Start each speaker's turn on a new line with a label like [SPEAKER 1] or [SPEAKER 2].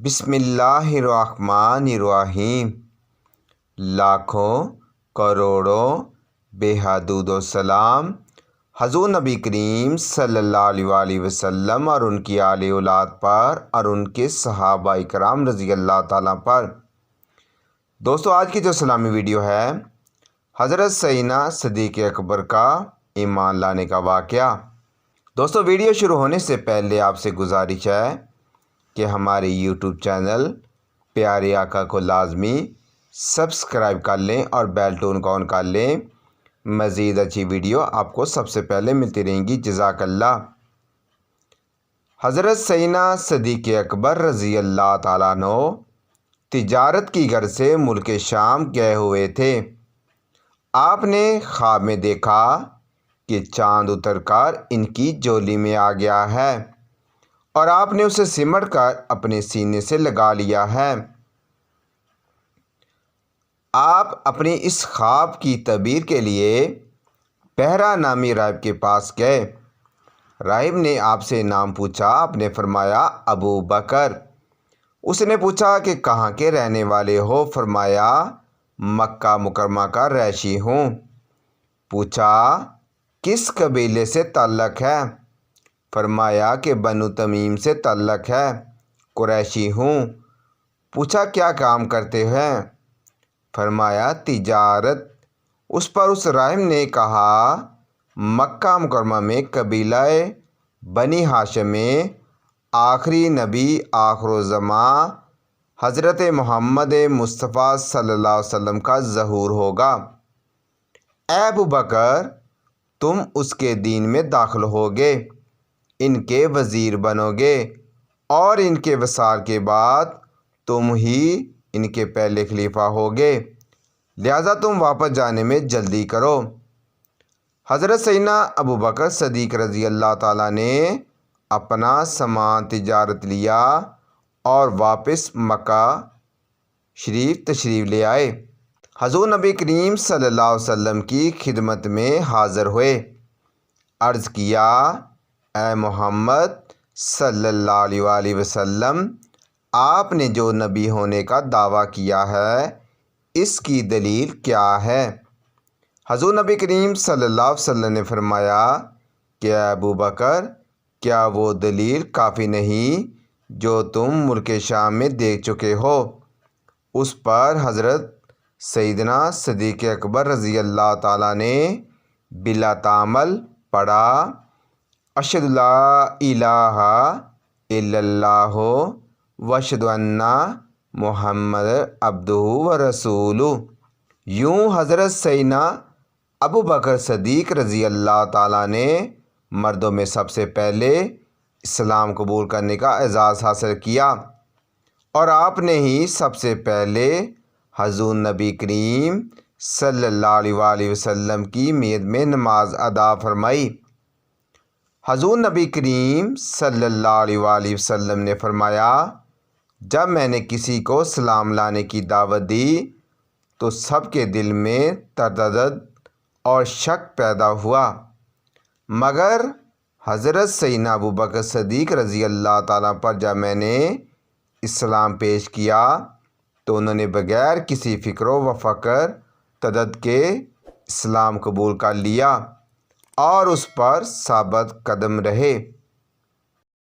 [SPEAKER 1] بسم اللہ الرحمن الرحیم۔ لاکھوں کروڑوں بے حدود و سلام حضور نبی کریم صلی اللہ علیہ وسلم اور ان کی آل اولاد پر اور ان کے صحابہ کرام رضی اللہ تعالیٰ پر۔ دوستو، آج کی جو اسلامی ویڈیو ہے حضرت سیدنا صدیق اکبر کا ایمان لانے کا واقعہ۔ دوستو، ویڈیو شروع ہونے سے پہلے آپ سے گزارش ہے کہ ہمارے یوٹیوب چینل پیارے آقا کو لازمی سبسکرائب کر لیں اور بیل ٹون کو آن کر لیں۔ مزید اچھی ویڈیو آپ کو سب سے پہلے ملتی رہیں گی۔ جزاک اللہ۔ حضرت سیدنا صدیق اکبر رضی اللہ تعالیٰ عنہ تجارت کی غرض سے ملک شام گئے ہوئے تھے۔ آپ نے خواب میں دیکھا کہ چاند اتر کر ان کی جولی میں آ گیا ہے اور آپ نے اسے سمٹ کر اپنے سینے سے لگا لیا ہے۔ آپ اپنی اس خواب کی تعبیر کے لیے پہرا نامی راہب کے پاس گئے۔ راہب نے آپ سے نام پوچھا۔ آپ نے فرمایا ابو بکر۔ اس نے پوچھا کہ کہاں کے رہنے والے ہو؟ فرمایا مکہ مکرمہ کا رہائشی ہوں۔ پوچھا کس قبیلے سے تعلق ہے؟ فرمایا کہ بنو تمیم سے تعلق ہے، قریشی ہوں۔ پوچھا کیا کام کرتے ہیں؟ فرمایا تجارت۔ اس پر اس راہب نے کہا مکہ مکرمہ میں قبیلہ بنی ہاشم میں آخری نبی آخر الزماں حضرت محمد مصطفیٰ صلی اللہ علیہ وسلم کا ظہور ہوگا۔ اے ابو بکر، تم اس کے دین میں داخل ہوگے، ان کے وزیر بنو گے اور ان کے وصال کے بعد تم ہی ان کے پہلے خلیفہ ہوگے، لہذا تم واپس جانے میں جلدی کرو۔ حضرت سیدنا ابو بکر صدیق رضی اللہ تعالیٰ نے اپنا سامان تجارت لیا اور واپس مکہ شریف تشریف لے آئے۔ حضور نبی کریم صلی اللہ علیہ وسلم کی خدمت میں حاضر ہوئے۔ عرض کیا اے محمد صلی اللہ علیہ وسلم، آپ نے جو نبی ہونے کا دعویٰ کیا ہے اس کی دلیل کیا ہے؟ حضور نبی کریم صلی اللہ علیہ وسلم نے فرمایا کہ اے ابو بکر، کیا وہ دلیل کافی نہیں جو تم ملک شام میں دیکھ چکے ہو؟ اس پر حضرت سیدنا صدیق اکبر رضی اللہ تعالیٰ نے بلا تعامل پڑھا اشہد لا الہ الا اللہ واشہد ان محمد عبدہ و رسولہ۔ یوں حضرت سیدنا ابو بکر صدیق رضی اللہ تعالیٰ نے مردوں میں سب سے پہلے اسلام قبول کرنے کا اعزاز حاصل کیا اور آپ نے ہی سب سے پہلے حضور نبی کریم صلی اللہ علیہ وسلم کی میت میں نماز ادا فرمائی۔ حضور نبی کریم صلی اللہ علیہ وسلم نے فرمایا جب میں نے کسی کو سلام لانے کی دعوت دی تو سب کے دل میں تردد اور شک پیدا ہوا، مگر حضرت سیدنا ابو بکر صدیق رضی اللہ تعالیٰ پر جب میں نے اسلام پیش کیا تو انہوں نے بغیر کسی فکر و فکر تردد کے اسلام قبول کر لیا اور اس پر ثابت قدم رہے۔